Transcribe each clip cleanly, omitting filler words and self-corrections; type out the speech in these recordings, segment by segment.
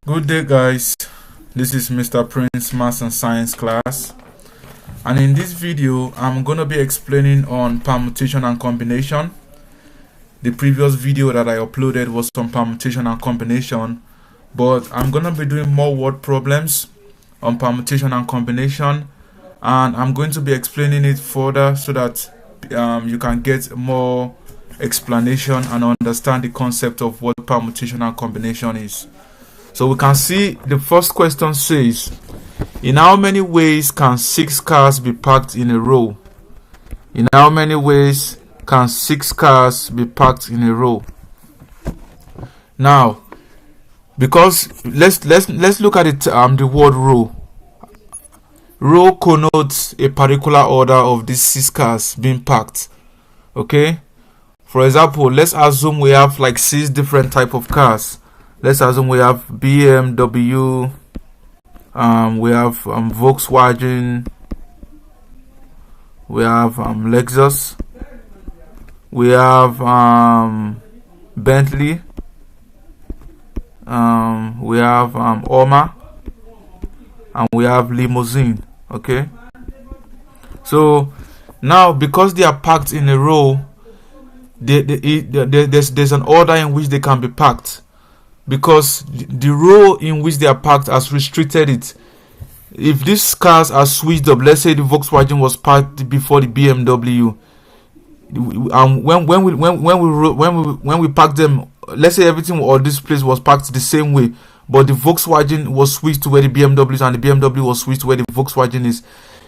Good day, guys. This is Mr. Prince Maths and Science class, and in this video I'm going to be explaining on permutation and combination. The previous video that I uploaded was on permutation and combination, but I'm going to be doing more word problems on permutation and combination, and I'm going to be explaining it further so that you can get more explanation and understand the concept of what permutation and combination is. So we can see the first question says, in how many ways can 6 cars be parked in a row? In how many ways can 6 cars be parked in a row? Now, because let's look at it, the word row. Row connotes a particular order of these 6 cars being parked. Okay? For example, let's assume we have like 6 different type of cars. Let's assume we have BMW, we have Volkswagen, we have Lexus, we have Bentley, we have Oma, and we have limousine. Okay, so now because they are packed in a row, there's an order in which they can be packed, because the row in which they are parked has restricted it. If these cars are switched up, let's say the Volkswagen was parked before the BMW, when we park them, let's say everything or this place was parked the same way, but the Volkswagen was switched to where the BMW is, and the BMW was switched to where the Volkswagen is.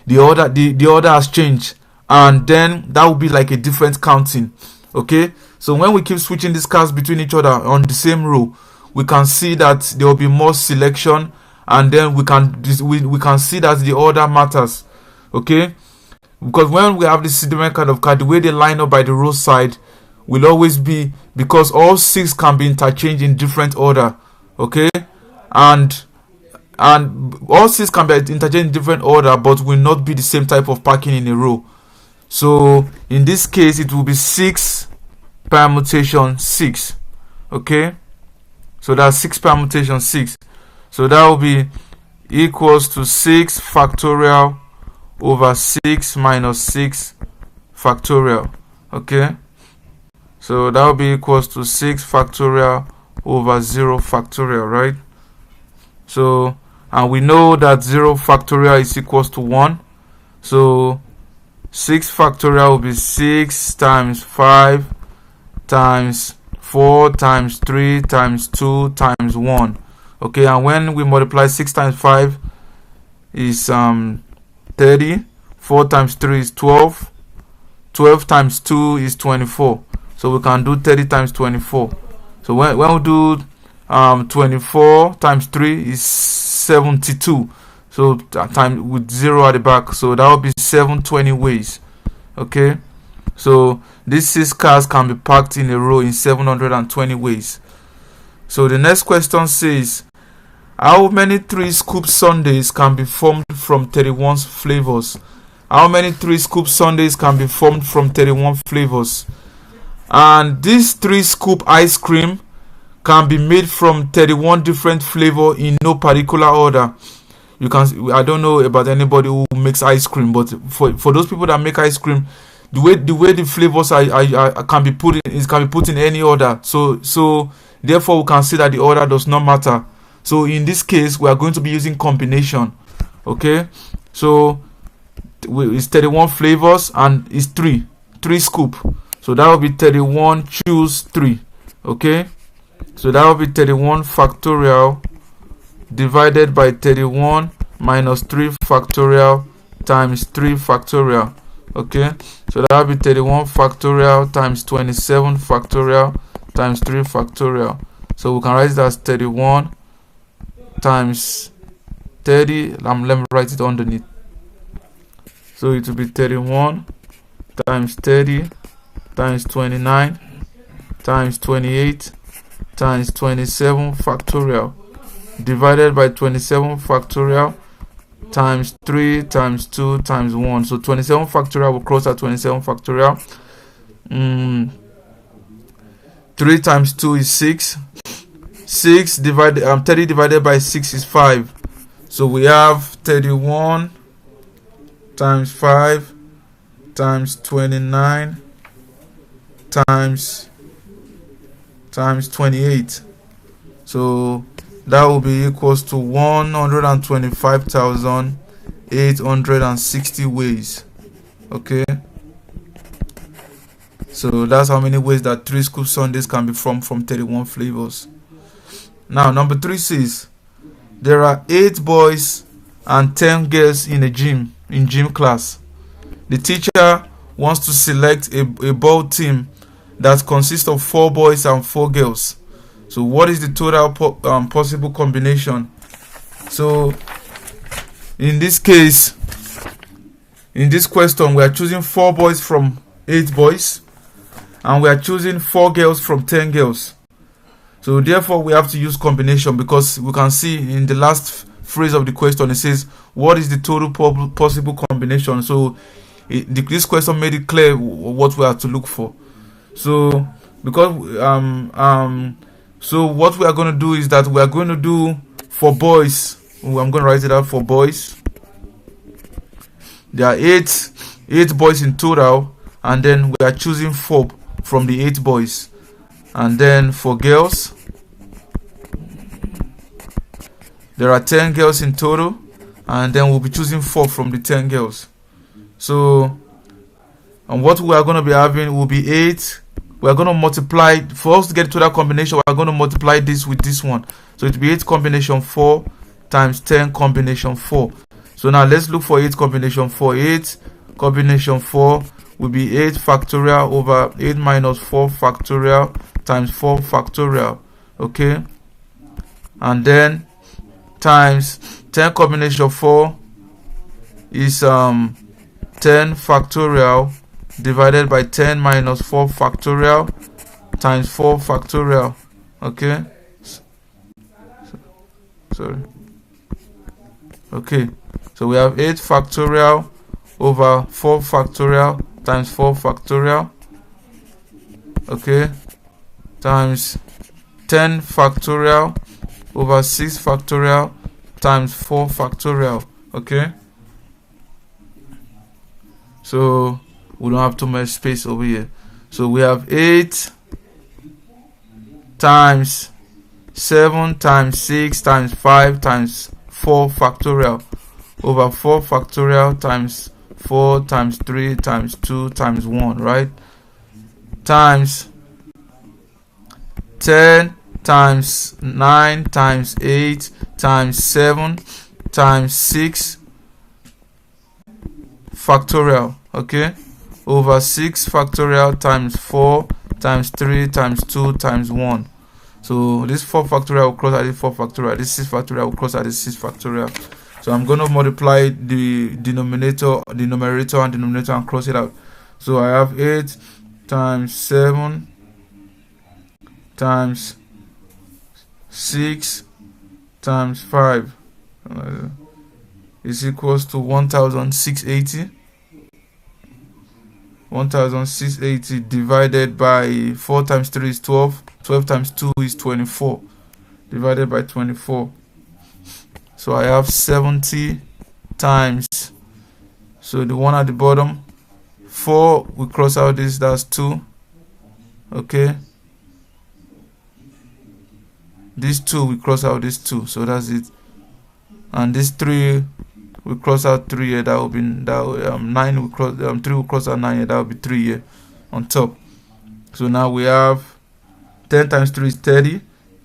The order has changed, and then that will be like a different counting. Okay, so when we keep switching these cars between each other on the same row, we can see that there will be more selection, and then we can see that the order matters. Okay, because when we have this different kind of car, the way they line up by the roadside will always be, because all 6 can be interchanged in different order. Okay, and all 6 can be interchanged in different order, but will not be the same type of parking in a row. So in this case, it will be 6 permutation 6. Okay, so that's 6 permutation 6. So that will be equals to 6 factorial over 6 minus 6 factorial. Okay, so that will be equals to 6 factorial over 0 factorial, right? So, and we know that 0 factorial is equals to 1. So 6 factorial will be 6 times 5 times 4 times 3 times 2 times 1. Okay, and when we multiply 6 times 5 is 30, 4 times 3 is 12, 12 times 2 is 24. So we can do 30 times 24. So when we do 24 times 3 is 72. So time with 0 at the back, so that will be 720 ways. Okay, so these 6 cars can be parked in a row in 720 ways. So the next question says, how many 3-scoop sundaes can be formed from 31 flavors? How many 3-scoop sundaes can be formed from 31 flavors? And this 3-scoop ice cream can be made from 31 different flavors in no particular order. You can, I don't know about anybody who makes ice cream, but for those people that make ice cream, the way the flavors can be put in any order. So therefore we can see that the order does not matter. So in this case, we are going to be using combination. Okay, so it's 31 flavors and it's 3 scoop. So that will be 31 choose 3. Okay, so that will be 31 factorial divided by 31 minus 3 factorial times 3 factorial. Okay, so that will be 31 factorial times 27 factorial times 3 factorial. So we can write it as 31 times 30. Let me write it underneath. So it will be 31 times 30 times 29 times 28 times 27 factorial divided by 27 factorial times 3 times 2 times 1. So 27 factorial will cross at 27 factorial. 3 times 2 is 6. 30 divided by 6 is 5. So we have 31 times 5 times 29 times 28. So that will be equals to 125,860 ways. Okay, so that's how many ways that 3 scoop sundaes can be from 31 flavors. Now number 3 says there are 8 boys and 10 girls in gym class. The teacher wants to select a ball team that consists of 4 boys and 4 girls. So what is the total possible combination? So in this case, in this question, we are choosing 4 boys from 8 boys, and we are choosing 4 girls from 10 girls. So therefore we have to use combination, because we can see in the last phrase of the question it says what is the total possible combination. So this question made it clear what we have to look for. So because so what we are going to do is that we are going to do for boys. I'm going to write it out for boys. There are 8 boys in total, and then we are choosing 4 from the 8 boys. And then for girls, there are 10 girls in total, and then we'll be choosing 4 from the 10 girls. So, and what we are going to be having will be 8. We are going to multiply, for us to get to that combination, we are going to multiply this with this one. So it will be 8 combination 4 times 10 combination 4. So now let's look for 8 combination 4. 8 combination 4 will be 8 factorial over 8 minus 4 factorial times 4 factorial. Okay, and then times 10 combination 4 is 10 factorial divided by 10 minus 4 factorial times 4 factorial. Okay, sorry. Okay, so we have 8 factorial over 4 factorial times 4 factorial. Okay, times 10 factorial over 6 factorial times 4 factorial. Okay, so we don't have too much space over here. So we have 8 times 7 times 6 times 5 times 4 factorial over 4 factorial times 4 times 3 times 2 times 1, right? Times 10 times 9 times 8 times 7 times 6 factorial. Okay, over 6 factorial times 4 times 3 times 2 times 1. So this 4 factorial will cross at this 4 factorial. This 6 factorial will cross at this 6 factorial. So I'm going to multiply the numerator and denominator and cross it out. So I have 8 times 7 times 6 times 5 is equals to 1,680. 1,680 divided by 4 times 3 is 12. 12 times 2 is 24 divided by 24. So I have 70 times, so the one at the bottom, 4, we cross out this, that's 2. Okay, this 2, we cross out this 2, so that's it. And this 3, we cross out 3 here, that will be 9, we cross 3, we cross out 9 here, that will be 3 here on top. So now we have 10 times 3 is 30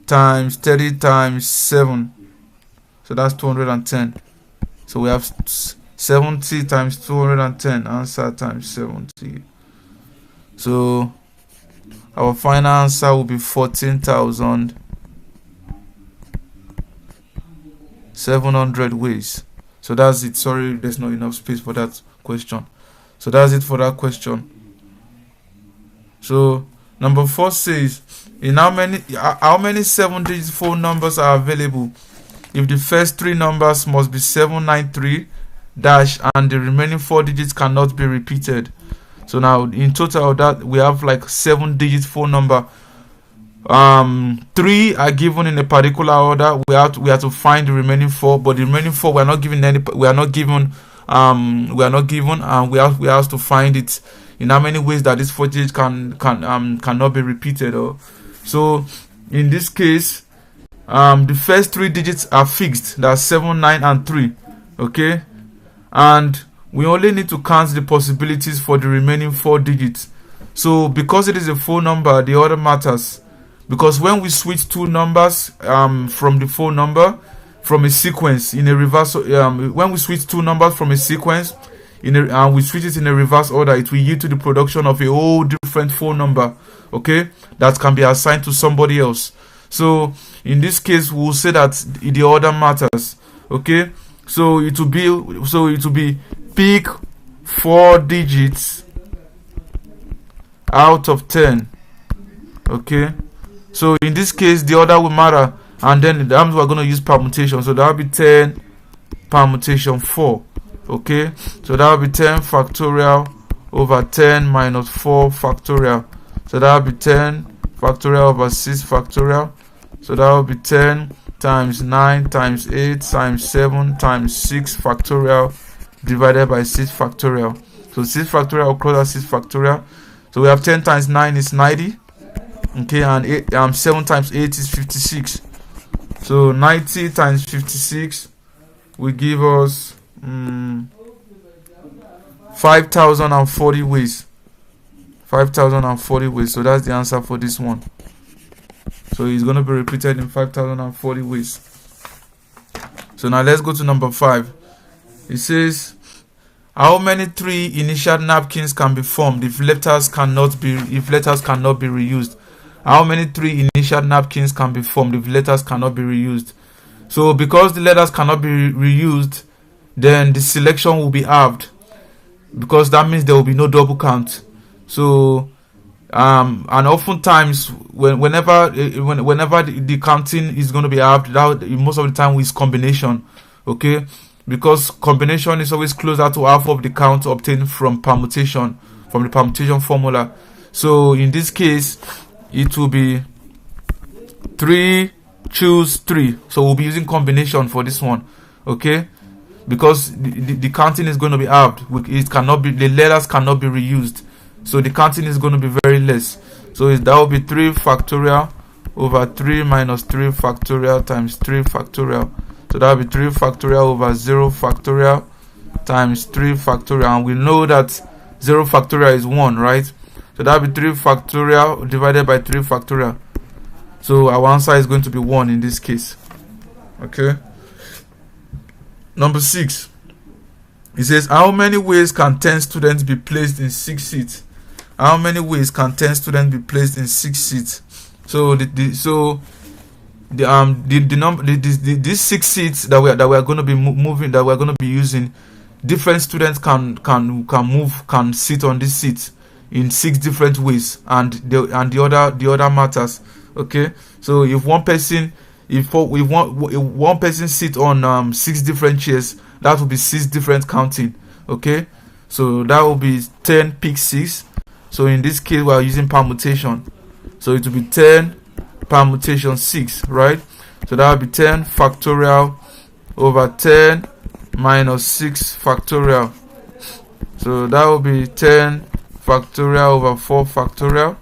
times 30 times 7, so that's 210. So we have 70 times 210, answer times 70. So our final answer will be 14,700 ways. So that's it. Sorry, there's not enough space for that question. So that's it for that question. So number 4 says, in how many 7-digit phone numbers are available if the first 3 numbers must be 793 dash and the remaining 4 digits cannot be repeated? So now in total that we have like 7-digit phone number 3 are given in a particular order. We have to find the remaining 4, but the remaining 4 we are not given any. We are not given. And we have to find it in how many ways that this 4 digit cannot be repeated. So in this case, the first 3 digits are fixed. That's 7, 9, and 3. Okay, and we only need to count the possibilities for the remaining 4 digits. So because it is a full number, the order matters. Because when we switch 2 numbers from the full number from a sequence in a reverse, when we switch 2 numbers from a sequence and we switch it in a reverse order, it will yield to the production of a whole different full number. Okay, that can be assigned to somebody else. So in this case, we'll say that the order matters. Okay, so it will be pick 4 digits out of 10. Okay, so in this case the order will matter, and then we're going to use permutation. So that will be 10 permutation 4. Okay, so that will be 10 factorial over 10 minus 4 factorial. So that will be 10 factorial over 6 factorial. So that will be 10 times 9 times 8 times 7 times 6 factorial divided by 6 factorial. So 6 factorial will cross out 6 factorial. So we have 10 times 9 is 90. Okay, and 7 times 8 is 56. So 90 times 56 will give us 5,040 ways. 5,040 ways. So that's the answer for this one. So it's going to be repeated in 5,040 ways. So now let's go to number 5. It says, how many 3 initial napkins can be formed if letters cannot be reused? How many 3 initial napkins can be formed if letters cannot be reused? So because the letters cannot be reused, then the selection will be halved, because that means there will be no double count. So and oftentimes whenever the counting is going to be halved, that most of the time is combination. Okay, because combination is always closer to half of the count obtained from permutation, from the permutation formula. So in this case, it will be 3 choose 3. So we'll be using combination for this one. Okay, because the counting is going to be halved. The letters cannot be reused, so the counting is going to be very less. So that will be 3 factorial over 3 minus 3 factorial times 3 factorial. So that will be 3 factorial over 0 factorial times 3 factorial, and we know that 0 factorial is 1, right? So that will be 3 factorial divided by 3 factorial. So our answer is going to be 1 in this case. Okay. Number 6. It says, how many ways can 10 students be placed in 6 seats? How many ways can 10 students be placed in 6 seats? So these 6 seats that we are going to be moving, that we are going to be using, different students can sit on this seat in 6 different ways, and the other matters. Okay, so if one person sit on 6 different chairs, that will be 6 different counting. Okay, so that will be 10 pick 6. So in this case we are using permutation, so it will be 10 permutation 6, right? So that will be 10 factorial over 10 minus 6 factorial. So that will be 10 factorial over 4 factorial.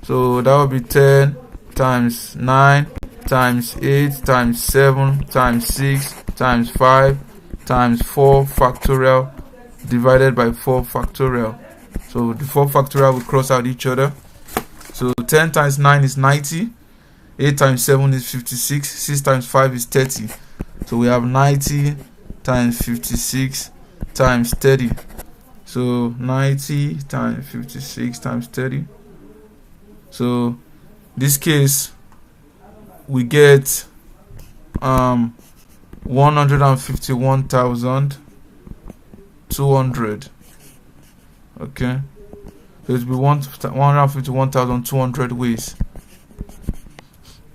So that will be 10 times 9 times 8 times 7 times 6 times 5 times 4 factorial divided by 4 factorial. So the 4 factorial will cross out each other. So 10 times 9 is 90. 8 times 7 is 56. 6 times 5 is 30. So we have 90 times 56 times 30. So 90 times 56 times 30. So this case we get 151,200. Okay, so it will be 151,200 ways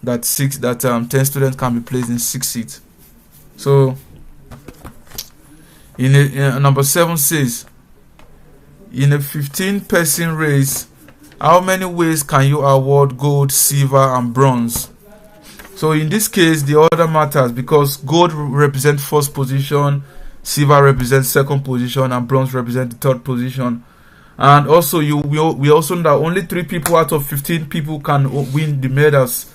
that 10 students can be placed in 6 seats. So in number 7 says, in a 15-person race, how many ways can you award gold, silver, and bronze? So in this case, the order matters because gold represents first position, silver represents second position, and bronze represents the third position. And also, we also know that only 3 people out of 15 people can win the medals.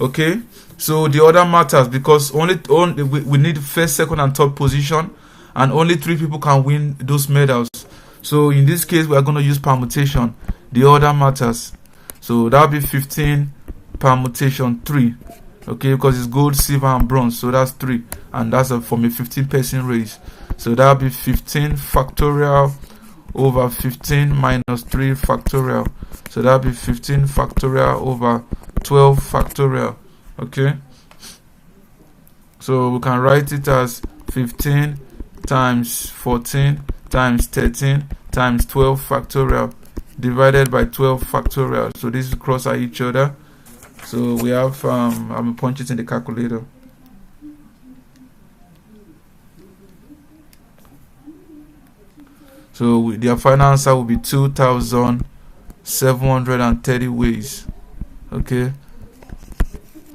Okay, so the order matters because only we need first, second, and third position, and only 3 people can win those medals. So in this case, we are going to use permutation. The order matters. So that'll be 15 permutation 3. Okay, because it's gold, silver, and bronze, so that's 3, and that's from a 15-person race. So that'll be 15 factorial over 15 minus 3 factorial. So that'll be 15 factorial over 12 factorial. Okay, so we can write it as 15 times 14 times 13 times 12 factorial divided by 12 factorial. So this cross at each other. So we have, I'm going to punch it in the calculator. So their final answer will be 2,730 ways. Okay.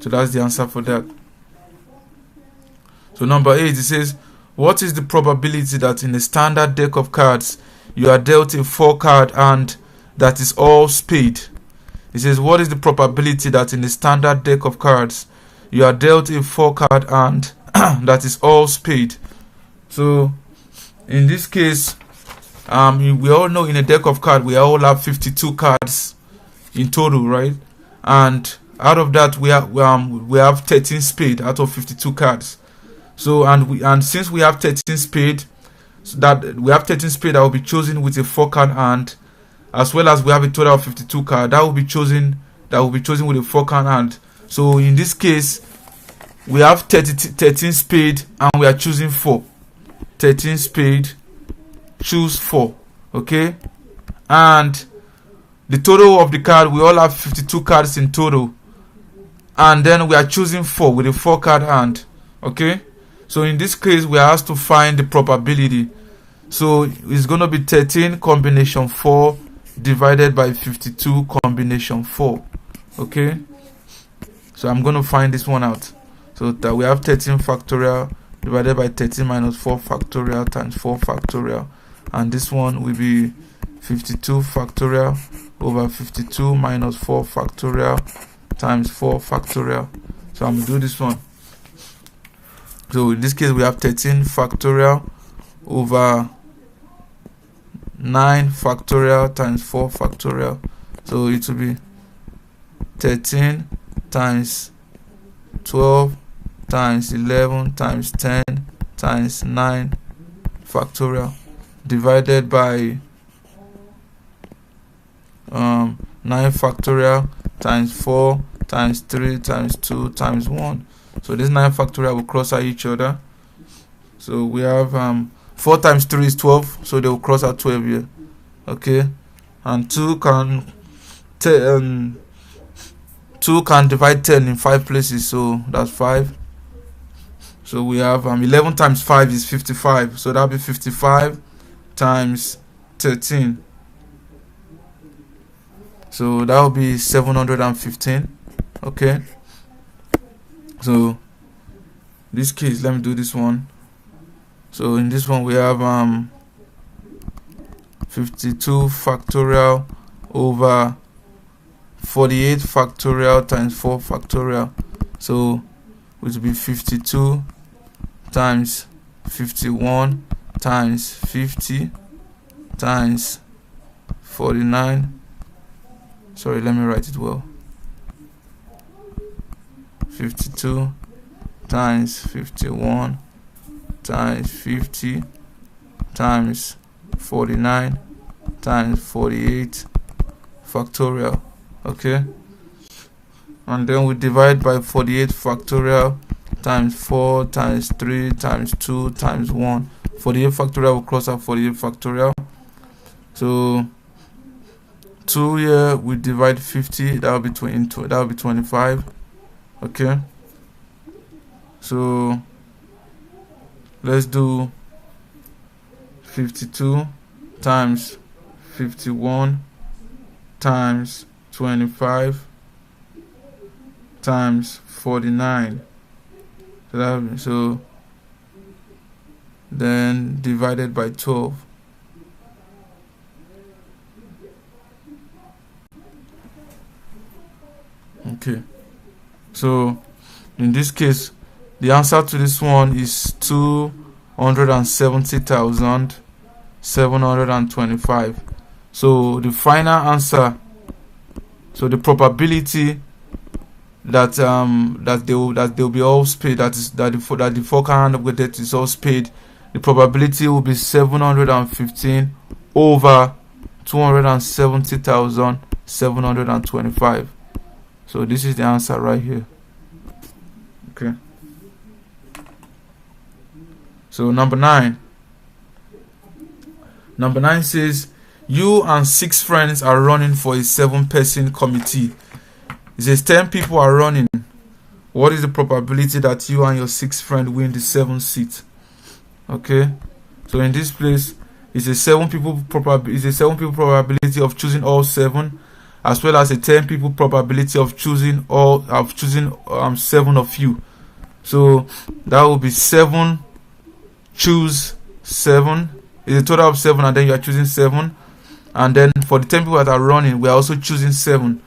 So that's the answer for that. So number 8, it says, what is the probability that in a standard deck of cards, you are dealt a 4-card hand that is all spade? It says, what is the probability that in the standard deck of cards, you are dealt a 4-card hand that is all spade? So, in this case, we all know in a deck of cards, we all have 52 cards in total, right? And out of that, we have 13 spade out of 52 cards. So, and since we have 13 spade, so that we have 13 spade that will be chosen with a 4-card hand, as well as we have a total of 52 cards that will be chosen with a 4-card hand. So in this case, we have 13 spade and we are choosing 4. 13 spade, choose 4. Okay, and the total of the card, we all have 52 cards in total, and then we are choosing 4 with a 4-card hand. Okay, so in this case, we are asked to find the probability. So it's going to be 13 combination 4 divided by 52 combination 4. Okay, so I'm going to find this one out. So that we have 13 factorial divided by 13 minus 4 factorial times 4 factorial, and this one will be 52 factorial over 52 minus 4 factorial times 4 factorial. So I'm going to do this one. So in this case, we have 13 factorial over 9 factorial times 4 factorial. So it will be 13 times 12 times 11 times 10 times 9 factorial divided by 9 factorial times 4 times 3 times 2 times 1. So this 9 factorial will cross at each other. So we have 4 times 3 is 12, so they will cross at 12 here. Okay, and 2 can divide 10 in 5 places, so that's 5. So we have 11 times 5 is 55, so that'll be 55 times 13. So that will be 715. Okay, so this case, let me do this one. So in this one, we have 52 factorial over 48 factorial times 4 factorial. So which will be 52 times 51 times 50 times 49. Sorry, let me write it well. 52 times 51 times 50 times 49 times 48 factorial. Okay, and then we divide by 48 factorial times 4 times 3 times 2 times 1. 48 factorial will cross out 48 factorial. So 2 here we divide 50, that will be 22, that will be 25. Okay, so let's do 52 times 51 times 25 times 49. So then divided by 12. Okay, so in this case the answer to this one is 270,725. so the final answer, so the probability that they'll be all paid, that the 4 can upgraded is all paid, the probability will be 715 over 270,725. so this is the answer right here. Okay, so number 9 says you and 6 friends are running for a 7-person committee. It says 10 people are running. What is the probability that you and your 6th friend win the 7th seat? Okay, so in this place it's a 7 people probability of choosing all 7, as well as a 10 people probability of choosing 7 of you. So that will be 7 choose 7. It's a total of 7, and then you are choosing 7. And then for the 10 people that are running, we are also choosing 7.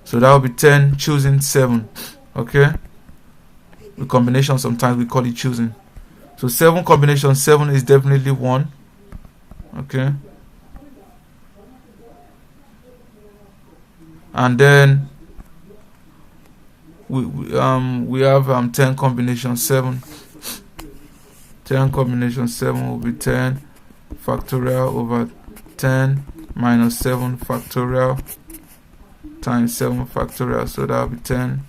So that will be 10 choosing 7. Okay, the combination sometimes we call it choosing. So 7 combination 7 is definitely 1. Okay, and then we have 10 combination 7. 10 combination 7 will be 10 factorial over 10 minus 7 factorial times 7 factorial. So that will be 10.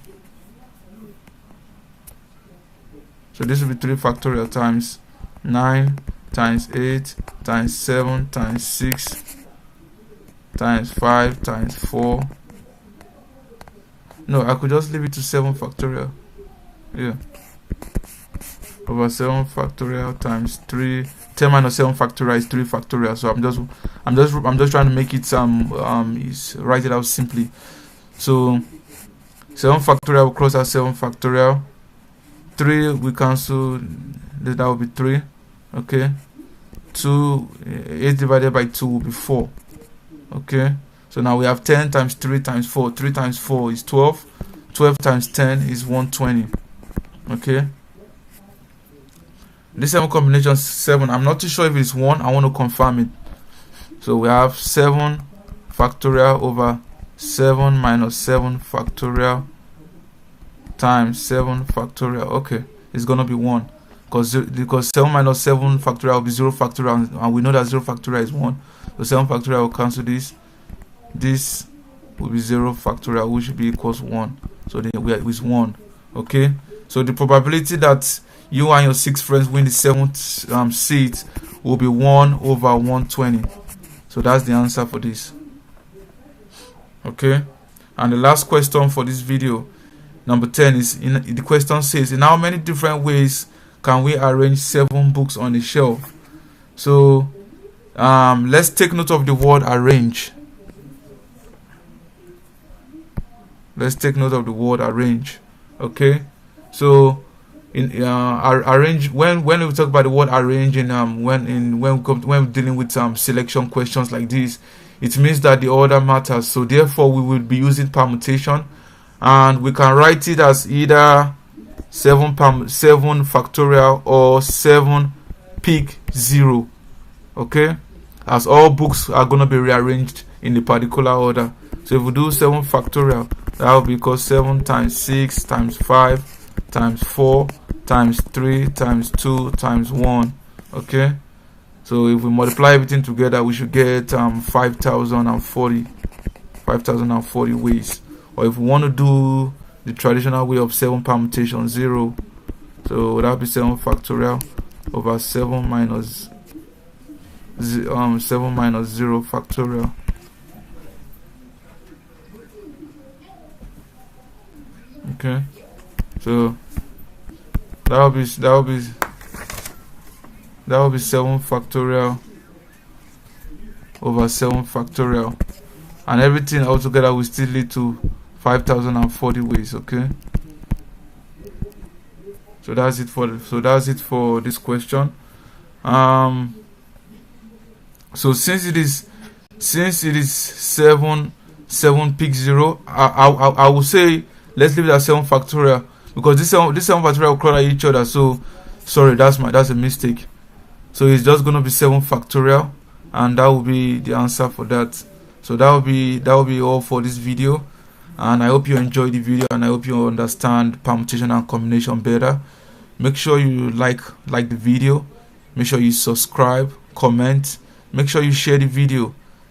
So this will be 3 factorial times 9 times 8 times 7 times 6 times 5 times 4. No, I could just leave it to 7 factorial. Yeah. Over 7 factorial times 3. 10 minus 7 factorial is 3 factorial. So I'm just trying to make it write it out simply. So 7 factorial will cross out 7 factorial. 3 we cancel, that will be 3. Okay, 2 8 divided by 2 will be 4. Okay, so now we have 10 times 3 times 4. 3 times 4 is 12. 12 times 10 is 120. Okay, this 7 combination 7, I'm not too sure if it's 1. I want to confirm it. So we have 7 factorial over 7 minus 7 factorial times 7 factorial. Okay, it's gonna be 1, because 7 minus 7 factorial will be 0 factorial, and we know that 0 factorial is 1. So 7 factorial will cancel this. This will be 0 factorial, which should be equals 1. So then we are with 1. Okay, so the probability that you and your 6 friends win the 7th seat will be 1 over 120. So that's the answer for this. Okay, and the last question for this video, number 10, is the question says, in how many different ways can we arrange 7 books on a shelf? So let's take note of the word arrange. Let's take note of the word arrange. Okay, so in arrange, when we talk about the word arrange, when we're dealing with selection questions like this, it means that the order matters. So therefore we will be using permutation, and we can write it as either 7 factorial or 7 pick 0. Okay, as all books are going to be rearranged in the particular order. So if we do 7 factorial, that will be equal 7 times 6 times 5 times 4 times 3 times 2 times 1. Okay, so if we multiply everything together, we should get 5,040 ways. Or if we want to do the traditional way of 7 permutation 0, so that would be 7 factorial over 7 minus 0 factorial. Okay, so that will be 7 factorial over 7 factorial, and everything altogether will still lead to 5040 ways. Okay, so that's it for this question. So since it is 7 pick 0, I will say let's leave it at 7 factorial, because this 7 factorial will color each other. So sorry, that's a mistake. So it's just gonna be 7 factorial, and that will be the answer for that. So that will be all for this video, and I hope you enjoyed the video, and I hope you understand permutation and combination better. Make sure you like the video, make sure you subscribe, comment, make sure you share the video.